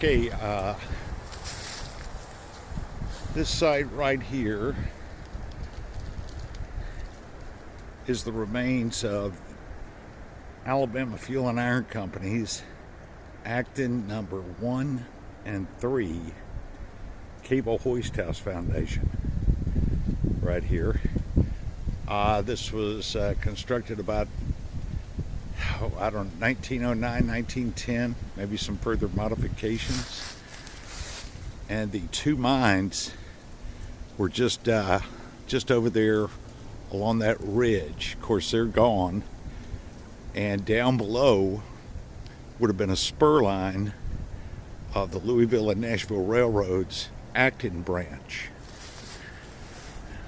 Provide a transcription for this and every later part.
Okay, this site right here is the remains of Alabama Fuel and Iron Company's Acton number 1 and 3 Cable Hoist House Foundation right here. This was constructed about, I don't know, 1909, 1910, maybe some further modifications. And the two mines were just over there along that ridge. Of course, they're gone. And down below would have been a spur line of the Louisville and Nashville Railroad's Acton branch.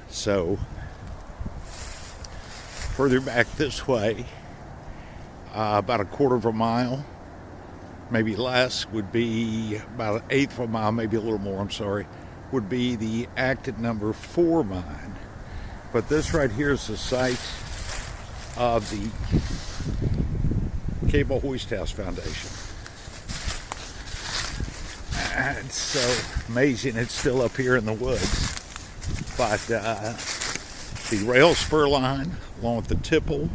So, further back this way, about a quarter of a mile, maybe less, would be about an eighth of a mile, maybe a little more, I'm sorry, would be the Acton number 4 mine. But this right here is the site of the Cable Hoist House Foundation. And it's so amazing it's still up here in the woods. But the rail spur line, along with the tipple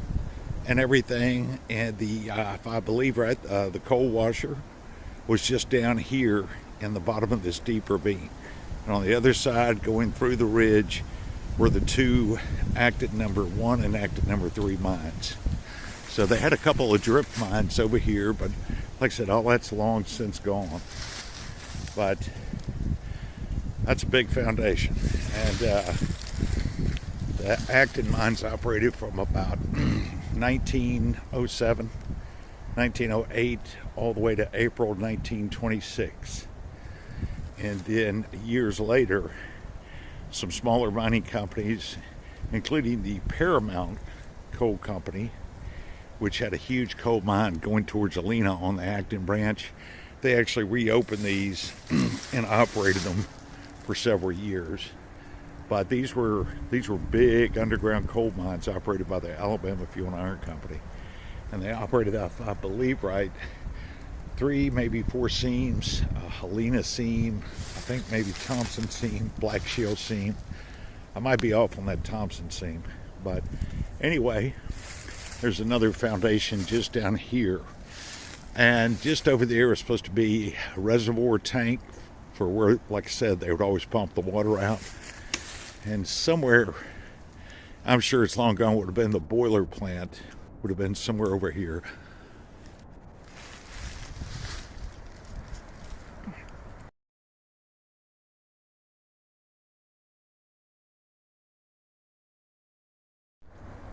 and everything, and the, if I believe right, the coal washer was just down here in the bottom of this deep ravine. And on the other side, going through the ridge, were the two Acton number 1 and Acton number 3 mines. So they had a couple of drip mines over here, but like I said, all that's long since gone. But that's a big foundation. And the Acton mines operated from about 1907, 1908, all the way to April 1926. And then years later, some smaller mining companies, including the Paramount Coal Company, which had a huge coal mine going towards Helena on the Acton branch, they actually reopened these and operated them for several years. But these were big underground coal mines operated by the Alabama Fuel and Iron Company. And they operated out, I believe, right, 3, maybe 4 seams, Helena seam, I think maybe Thompson seam, Black Shield seam. I might be off on that Thompson seam. But anyway, there's another foundation just down here. And just over there is supposed to be a reservoir tank for where, like I said, they would always pump the water out. And somewhere, I'm sure it's long gone, would have been the boiler plant, would have been somewhere over here.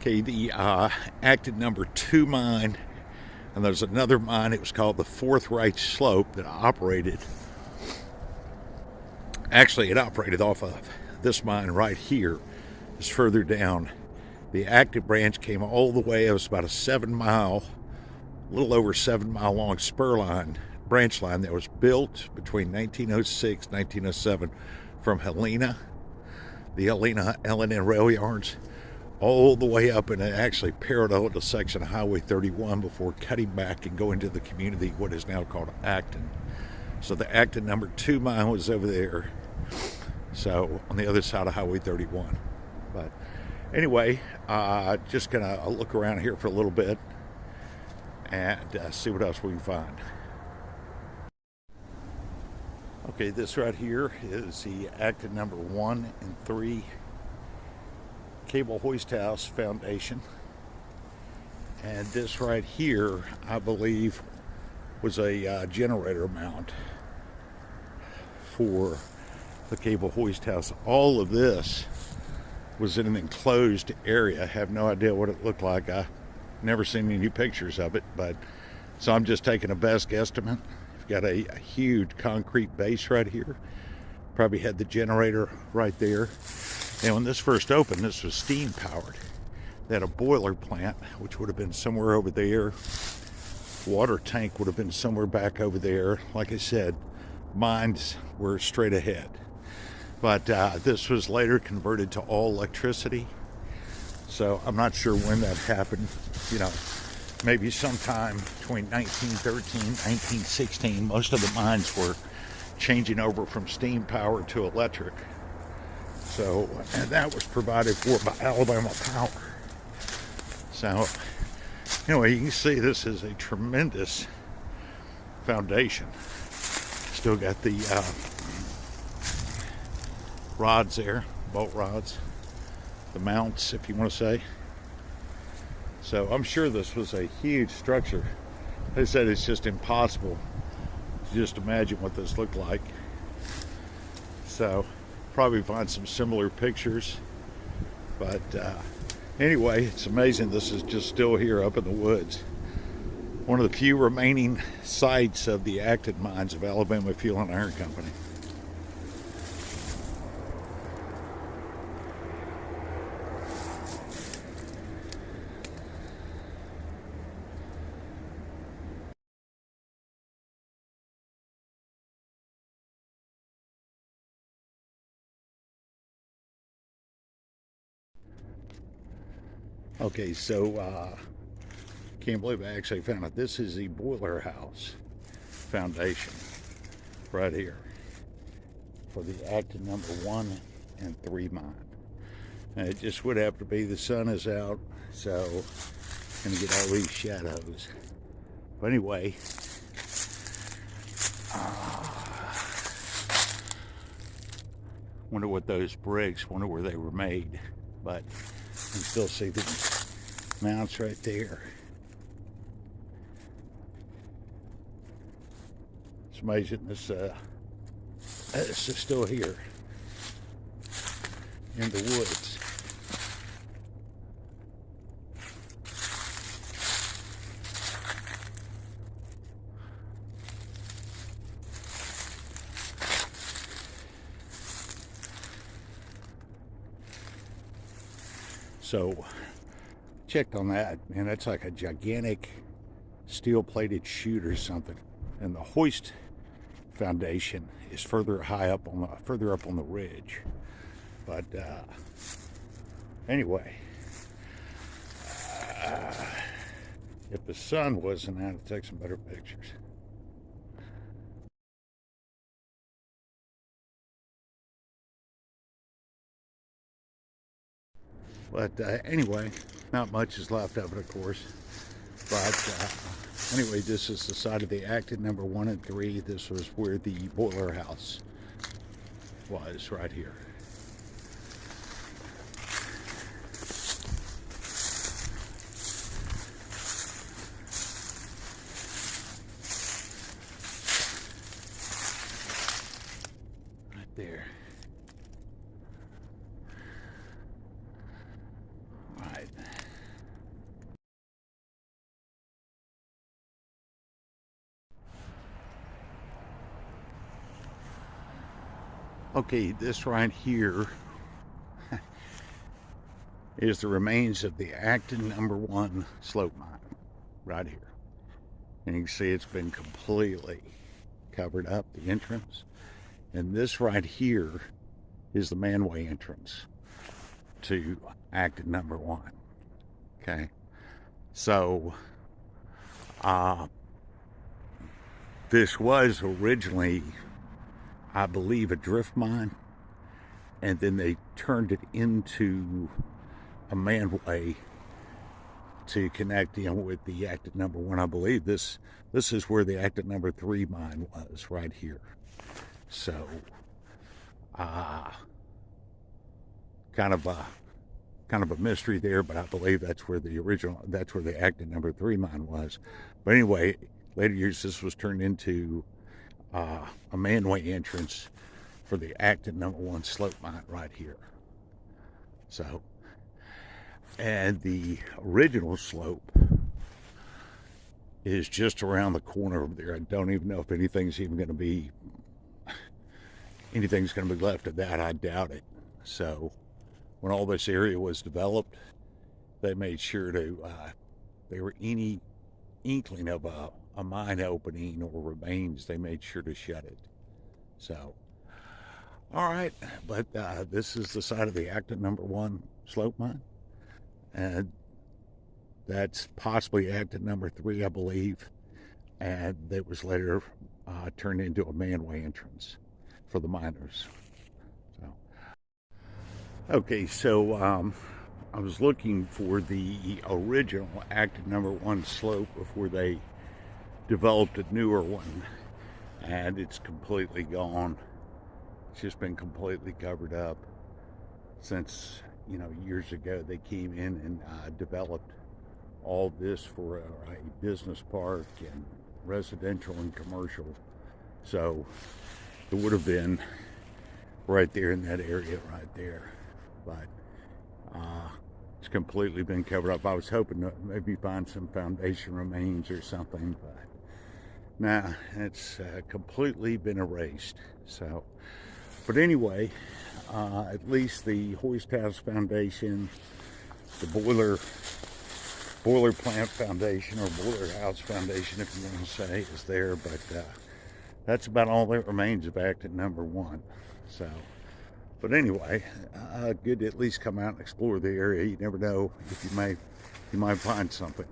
Okay, the Acton number 2 mine, and there's another mine, it was called the Forthright Slope, that operated, actually it operated off of this mine right here. Is further down. The Acton branch came all the way, it was about a 7-mile, a little over 7-mile long spur line, branch line that was built between 1906 1907 from Helena, the Helena L&N rail yards, all the way up, and it actually paralleled to section of Highway 31 before cutting back and going to the community, what is now called Acton. So the Acton number 2 mine was over there, so on the other side of Highway 31. But anyway, just gonna look around here for a little bit and see what else we can find. Okay, this right here is the Acton number 1 and 3 Cable Hoist House Foundation. And this right here, I believe, was a generator mount for the Cable Hoist House. All of this was in an enclosed area. I have no idea what it looked like. I've never seen any pictures of it, but so I'm just taking a best guesstimate. You've got a huge concrete base right here. Probably had the generator right there. And when this first opened, this was steam powered. They had a boiler plant, which would have been somewhere over there. Water tank would have been somewhere back over there. Like I said, mines were straight ahead. But this was later converted to all electricity. So I'm not sure when that happened. You know, maybe sometime between 1913 and 1916, most of the mines were changing over from steam power to electric. So, and that was provided for by Alabama Power. So, anyway, you can see this is a tremendous foundation. Still got the rods there, bolt rods, the mounts, if you want to say. So I'm sure this was a huge structure. They said it's just impossible to just imagine what this looked like. So probably find some similar pictures. But anyway, it's amazing this is just still here up in the woods. One of the few remaining sites of the Acton mines of Alabama Fuel and Iron Company. Okay, so can't believe I actually found it. This is the boiler house foundation right here for the Acton number 1 and 3 mine. And it just would have to be the sun is out, so I'm gonna get all these shadows. But anyway, wonder what those bricks, wonder where they were made. But you can still see the mounts right there. It's amazing this is still here in the woods. So checked on that, man. That's like a gigantic steel-plated chute or something, and the hoist foundation is further up on the ridge. But anyway, if the sun wasn't out, to take some better pictures. But anyway, not much is left of it, of course. But anyway, this is the side of the Acton number 1 and 3. This was where the boiler house was, right here. Right there. Right. Okay, this right here is the remains of the Acton number 1 slope mine, right here. And you can see it's been completely covered up, the entrance. And this right here is the manway entrance to Acton number 1. Okay, so this was originally, I believe, a drift mine, and then they turned it into a manway to connect in with the Acton number 1. I believe this is where the Acton number 3 mine was, right here. So kind of a mystery there, but I believe that's where the Acton number 3 mine was. But anyway, later years this was turned into a manway entrance for the Acton number 1 slope mine right here. So, and the original slope is just around the corner over there. I don't even know if anything's going to be left of that. I doubt it. So when all this area was developed, they made sure to there were any inkling of a mine opening or remains, they made sure to shut it. So all right, but this is the side of the Acton number 1 slope mine, and That's possibly Acton number 3, I believe, and that was later turned into a manway entrance for the miners. So, okay, so I was looking for the original Acton number 1 slope before they developed a newer one, and it's completely gone. It's just been completely covered up since, years ago they came in and developed all this for a business park and residential and commercial. So it would have been right there in that area right there, but it's completely been covered up. I was hoping to maybe find some foundation remains or something, but nah, it's completely been erased. So, but anyway, at least the Hoist House Foundation, the boiler plant foundation, or boiler house foundation, if you want to say, is there. But that's about all that remains of Acton number 1. So, but anyway, good to at least come out and explore the area. You never know if you might find something.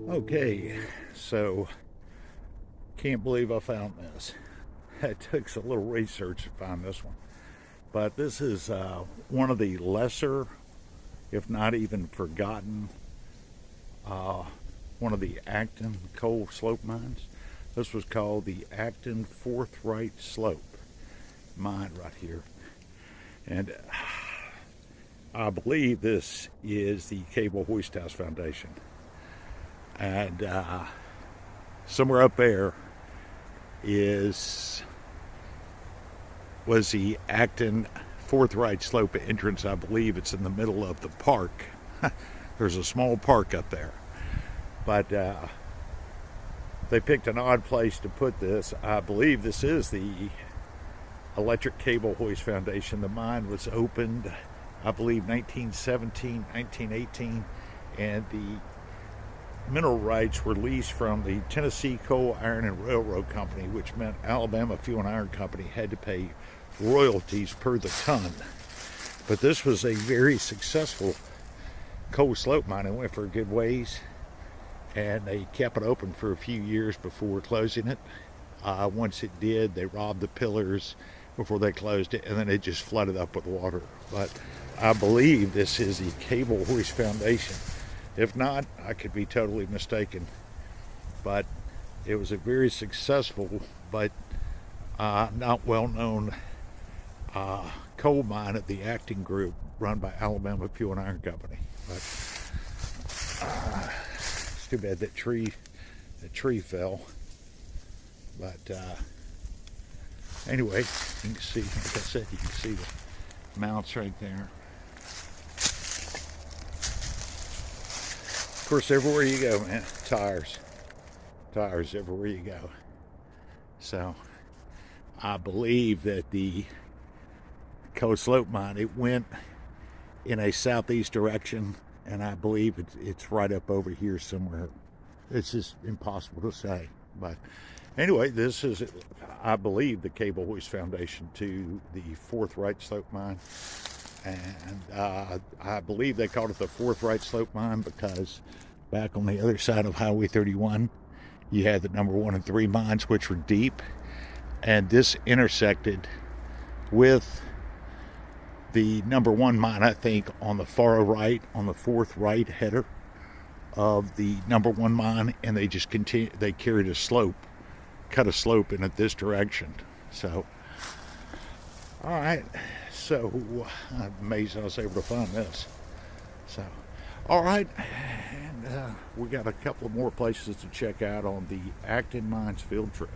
Okay, so can't believe I found this. It took a little research to find this one, but this is one of the lesser, if not even forgotten, one of the Acton coal slope mines. This was called the Acton Forthright Slope mine right here, and I believe this is the Cable Hoist House Foundation. And somewhere up there was the Acton Forthright Slope entrance. I believe it's in the middle of the park. There's a small park up there, but they picked an odd place to put this. I believe this is the Electric Cable Hoist Foundation. The mine was opened, I believe, 1917, 1918, and the mineral rights were leased from the Tennessee Coal, Iron, and Railroad Company, which meant Alabama Fuel and Iron Company had to pay royalties per the ton. But this was a very successful coal slope mine. It went for a good ways, and they kept it open for a few years before closing it. Once it did, they robbed the pillars before they closed it, and then it just flooded up with water. But I believe this is the Cable Hoist Foundation. If not, I could be totally mistaken. But it was a very successful but not well-known coal mine at the Acton Group, run by Alabama Fuel and Iron Company. But it's too bad that tree fell. But anyway, you can see, like I said, you can see the mounts right there. Of course, everywhere you go, man, tires. tires everywhere you go. So I believe that the Coast Slope mine, it went in a southeast direction, and I believe it's right up over here somewhere. It's just impossible to say. But anyway, this is, I believe, the cable hoist foundation to the Fourth Right Slope mine. And I believe they called it the Fourth Right Slope mine because back on the other side of Highway 31, you had the number 1 and 3 mines, which were deep. And this intersected with the number 1 mine, I think, on the far right, on the fourth right header of the number 1 mine, and they just continued, they carried a slope, cut a slope in this direction. So, all right, so I'm amazed I was able to find this. So, all right, and we got a couple of more places to check out on the Acton Mines field trip.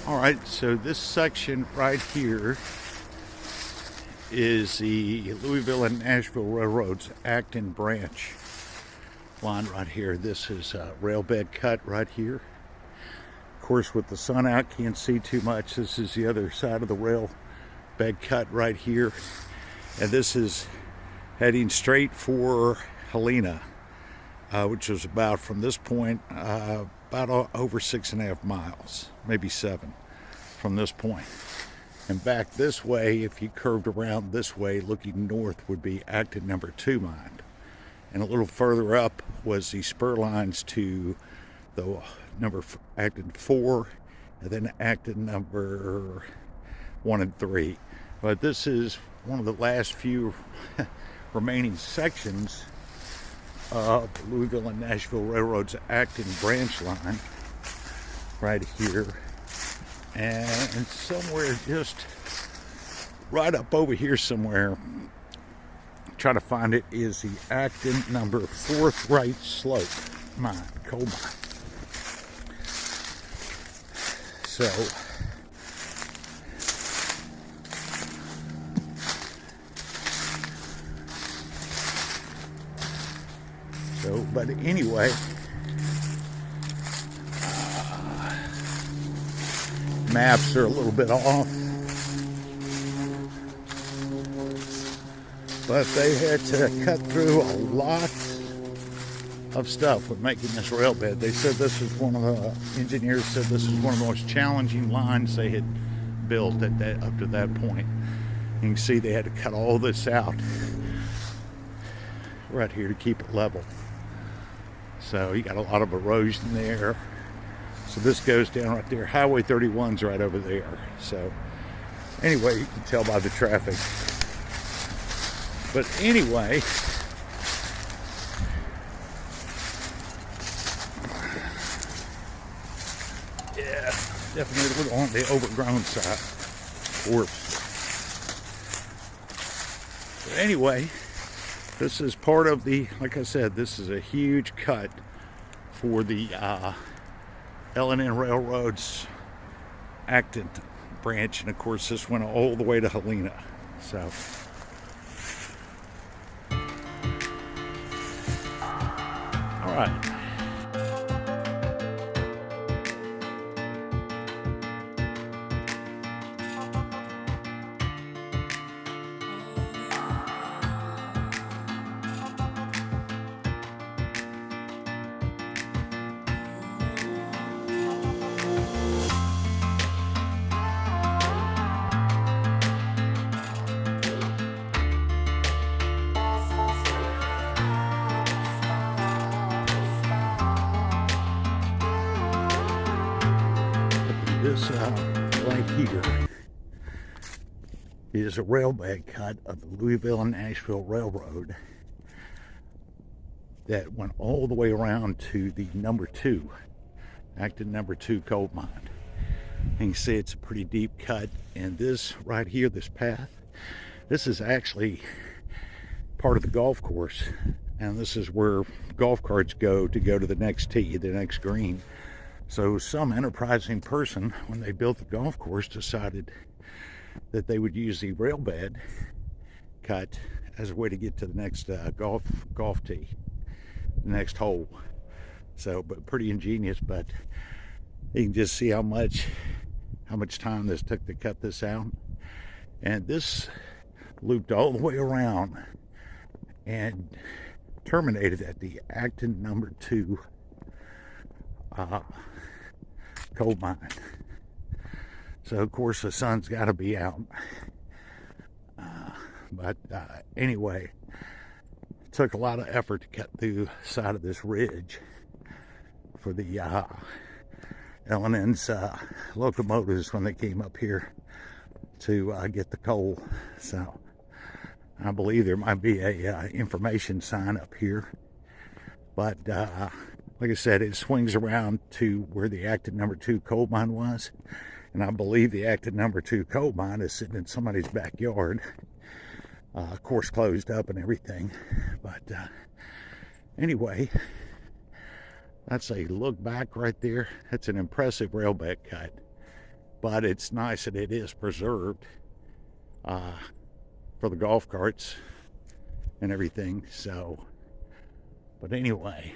All right, so this section right here is the Louisville and Nashville Railroad's Acton branch line right here. This is a rail bed cut right here. Of course, with the sun out, can't see too much. This is the other side of the rail bed cut right here. And this is heading straight for Helena, which is about, from this point, about over 6.5 miles, maybe 7 from this point. And back this way, if you curved around this way looking north, would be Acton number 2 mine. And a little further up was the spur lines to the Acton 4, and then Acton number 1 and 3. But this is one of the last few remaining sections of Louisville and Nashville Railroad's Acton branch line right here. And somewhere just right up over here somewhere, try to find it, is the Acton number 4th Right Slope mine, coal mine. But anyway, maps are a little bit off, but they had to cut through a lot of stuff with making this rail bed. They said this is one of the engineers said this is one of the most challenging lines they had built up to that point. You can see they had to cut all this out right here to keep it level. So you got a lot of erosion there. So this goes down right there. Highway 31's right over there. So anyway, you can tell by the traffic. But anyway, yeah, definitely a little on the overgrown side, of course. But anyway, this is part of the, like I said, this is a huge cut for the Helena Railroad's Acton branch, and of course this went all the way to Helena. So all right. This right here is a railbed cut of the Louisville and Nashville Railroad that went all the way around to the number 2, Acton number 2 coal mine. And you see it's a pretty deep cut. And this right here, this path, this is actually part of the golf course. And this is where golf carts go to the next tee, the next green. So some enterprising person, when they built the golf course, decided that they would use the rail bed cut as a way to get to the next golf tee, the next hole. So, but pretty ingenious. But you can just see how much time this took to cut this out. And this looped all the way around and terminated at the Acton number 2 coal mine. So of course the sun's got to be out. But anyway, it took a lot of effort to cut through the side of this ridge for the L&N's locomotives when they came up here to get the coal. So I believe there might be a information sign up here, but like I said, it swings around to where the Acton number 2 coal mine was. And I believe the Acton number 2 coal mine is sitting in somebody's backyard. Of course, closed up and everything. But anyway, that's a look back right there. That's an impressive railbed cut. But it's nice that it is preserved for the golf carts and everything. So, but anyway.